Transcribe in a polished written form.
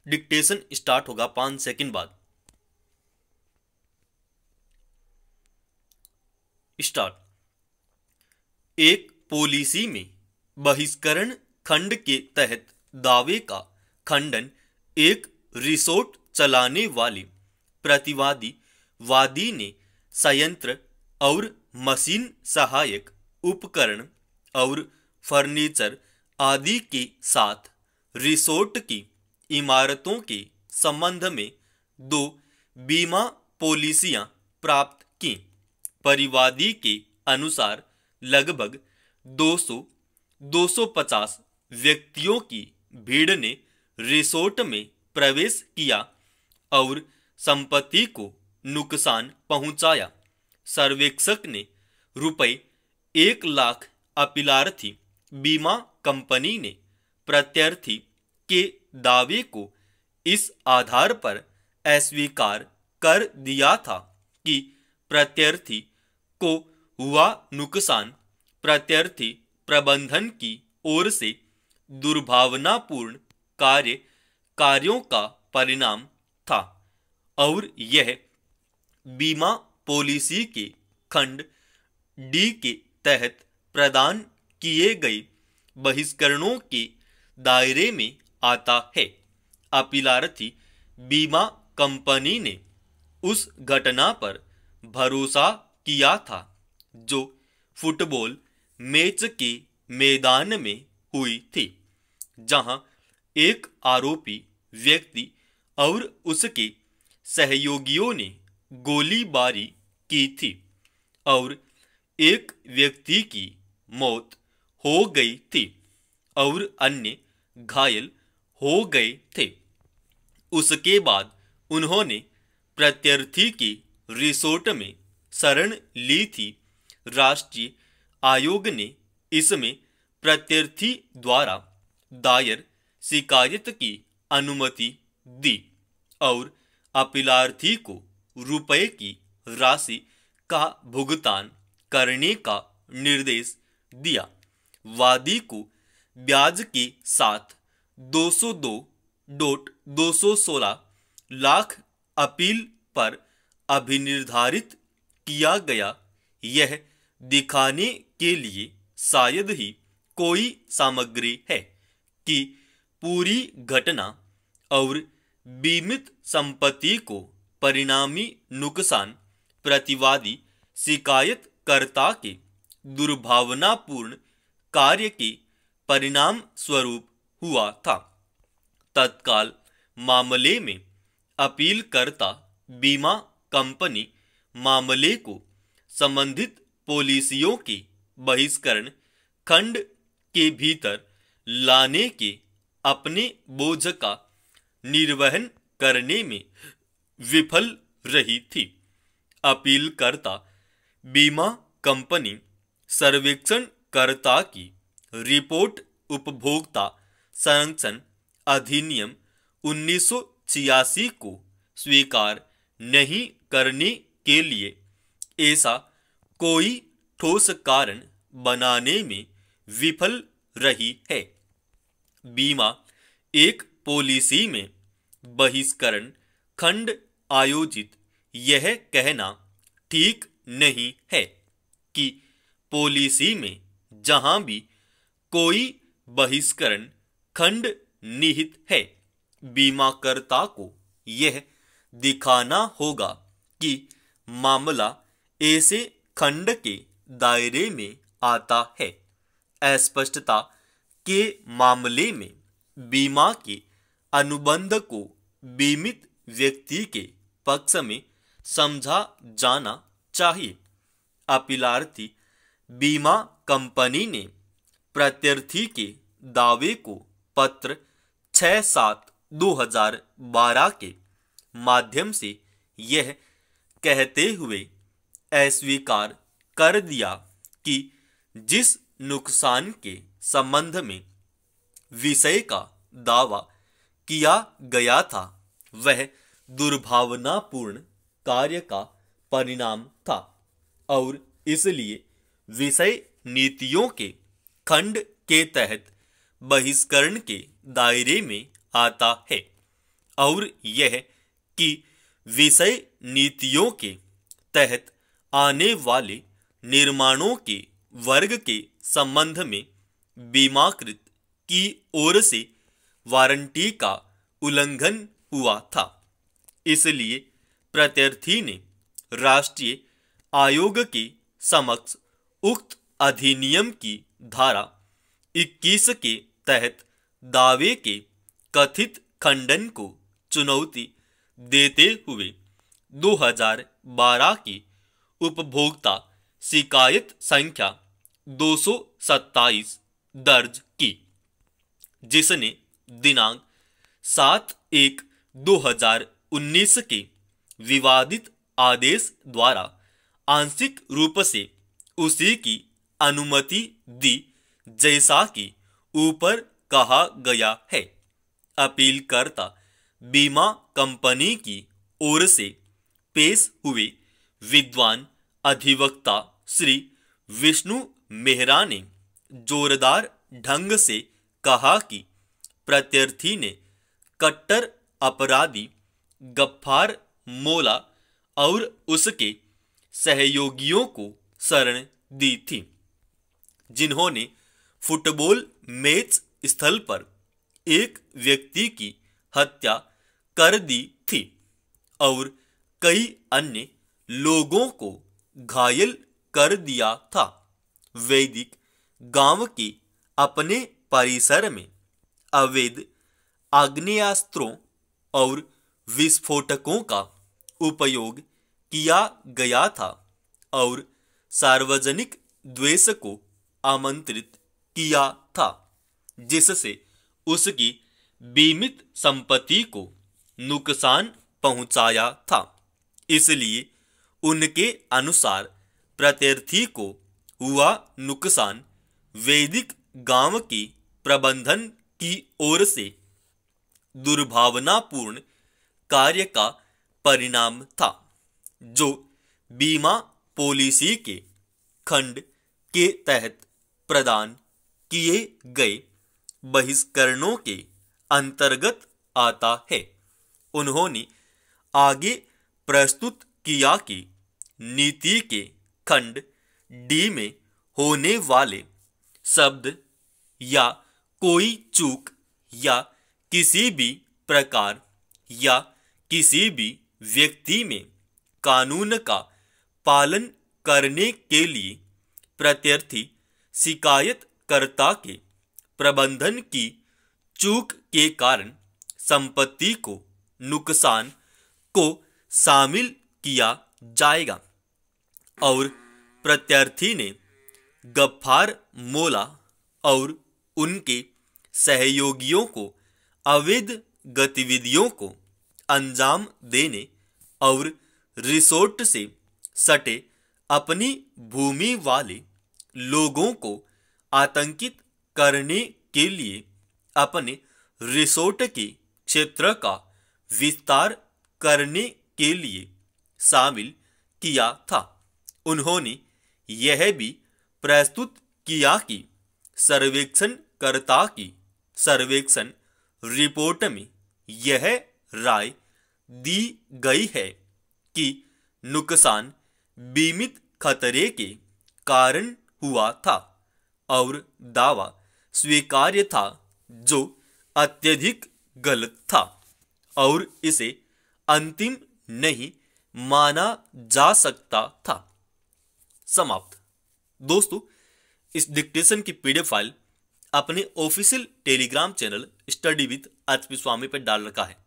Dictation start होगा 5 second बाद। Start. एक पॉलिसी में बहिष्करण खंड के तहत दावे का खंडन एक रिसोर्ट चलाने वाले प्रतिवादी वादी ने संयंत्र और मशीन सहायक उपकरण और फर्नीचर आदि के साथ रिसोर्ट की इमारतों के संबंध में दो बीमा पॉलिसियां प्राप्त की। परिवादी के अनुसार लगभग 200-250 व्यक्तियों की भीड़ ने रिसोर्ट में प्रवेश किया और संपत्ति को नुकसान पहुंचाया। सर्वेक्षक ने रुपए 1 लाख अपीलार्थी बीमा कंपनी ने प्रत्यर्थी के दावे को इस आधार पर अस्वीकार कर दिया था कि प्रत्यर्थी को हुआ नुकसान प्रत्यर्थी प्रबंधन की ओर से दुर्भावनापूर्ण कार्यों का परिणाम था और यह बीमा पॉलिसी के खंड डी के तहत प्रदान किए गए बहिष्करणों के दायरे में आता है। अपीलार्थी बीमा कंपनी ने उस घटना पर भरोसा किया था जो फुटबॉल मैच के मैदान में हुई थी, जहां एक आरोपी व्यक्ति और उसके सहयोगियों ने गोलीबारी की थी और एक व्यक्ति की मौत हो गई थी और अन्य घायल हो गए थे। उसके बाद उन्होंने प्रत्यर्थी की रिसोर्ट में शरण ली थी। राष्ट्रीय आयोग ने इसमें प्रत्यर्थी द्वारा दायर शिकायत की अनुमति दी और अपीलार्थी को रुपए की राशि का भुगतान करने का निर्देश दिया। वादी को ब्याज के साथ 202.216 लाख अपील पर अभिनिर्धारित किया गया। यह दिखाने के लिए शायद ही कोई सामग्री है कि पूरी घटना और बीमित संपत्ति को परिणामी नुकसान प्रतिवादी शिकायतकर्ता के दुर्भावनापूर्ण कार्य के परिणाम स्वरूप हुआ था। तत्काल मामले में अपीलकर्ता बीमा कंपनी मामले को संबंधित पॉलिसियों के बहिष्करण खंड के भीतर लाने के अपने बोझ का निर्वहन करने में विफल रही थी। अपीलकर्ता बीमा कंपनी सर्वेक्षणकर्ता की रिपोर्ट उपभोक्ता संरक्षण अधिनियम 1986 को स्वीकार नहीं करने के लिए ऐसा कोई ठोस कारण बनाने में विफल रही है। बीमा एक पॉलिसी में बहिष्करण खंड आयोजित यह कहना ठीक नहीं है कि पॉलिसी में जहां भी कोई बहिष्करण खंड निहित है, बीमाकर्ता को यह दिखाना होगा कि मामला ऐसे खंड के दायरे में आता है। अस्पष्टता के मामले में बीमा के अनुबंध को बीमित व्यक्ति के पक्ष में समझा जाना चाहिए। अपीलार्थी बीमा कंपनी ने प्रत्यर्थी के दावे को पत्र 6/7/2012 के माध्यम से यह कहते हुए अस्वीकार कर दिया कि जिस नुकसान के संबंध में विषय का दावा किया गया था वह दुर्भावनापूर्ण कार्य का परिणाम था और इसलिए विषय नीतियों के खंड के तहत बहिष्करण के दायरे में आता है। और यह कि विषय नीतियों के तहत आने वाले निर्माणों के वर्ग के संबंध में बीमाकृत की ओर से वारंटी का उल्लंघन हुआ था। इसलिए प्रत्यर्थी ने राष्ट्रीय आयोग के समक्ष उक्त अधिनियम की धारा 21 के तहत दावे के कथित खंडन को चुनौती देते हुए 2012 की उपभोक्ता शिकायत संख्या 227 दर्ज की, जिसने दिनांक 7/1/2019 के विवादित आदेश द्वारा आंशिक रूप से उसी की अनुमति दी, जैसा कि ऊपर कहा गया है। अपीलकर्ता बीमा कंपनी की ओर से पेश हुए विद्वान अधिवक्ता श्री विष्णु मेहरा ने जोरदार ढंग से कहा कि प्रत्यर्थी ने कट्टर अपराधी गफ्फार मोला और उसके सहयोगियों को शरण दी थी, जिन्होंने फुटबॉल मैच स्थल पर एक व्यक्ति की हत्या कर दी थी और कई अन्य लोगों को घायल कर दिया था। वैदिक गांव के अपने परिसर में अवैध आग्नेयास्त्रों और विस्फोटकों का उपयोग किया गया था और सार्वजनिक द्वेष को आमंत्रित किया था, जिससे उसकी बीमित संपत्ति को नुकसान पहुंचाया था। इसलिए उनके अनुसार प्रत्यर्थी को हुआ नुकसान वैदिक गांव के प्रबंधन की ओर से दुर्भावनापूर्ण कार्य का परिणाम था, जो बीमा पॉलिसी के खंड के तहत प्रदान किए गए बहिष्करणों के अंतर्गत आता है। उन्होंने आगे प्रस्तुत किया कि नीति के खंड डी में होने वाले शब्द या कोई चूक या किसी भी प्रकार या किसी भी व्यक्ति में कानून का पालन करने के लिए प्रत्यर्थी शिकायतकर्ता के प्रबंधन की चूक के कारण संपत्ति को नुकसान को शामिल किया जाएगा और प्रत्यर्थी ने गफ्फार मोला और उनके सहयोगियों को अवैध गतिविधियों को अंजाम देने और रिसोर्ट से सटे अपनी भूमि वाले लोगों को आतंकित करने के लिए अपने रिसोर्ट के क्षेत्र का विस्तार करने के लिए शामिल किया था। उन्होंने यह भी प्रस्तुत किया कि सर्वेक्षणकर्ता की सर्वेक्षण रिपोर्ट में यह राय दी गई है कि नुकसान बीमित खतरे के कारण हुआ था और दावा स्वीकार्य था, जो अत्यधिक गलत था और इसे अंतिम नहीं माना जा सकता था। समाप्त। दोस्तों, इस डिक्टेशन की पीडीएफ फाइल अपने official Telegram channel study with HP Swami पर डाल रखा है।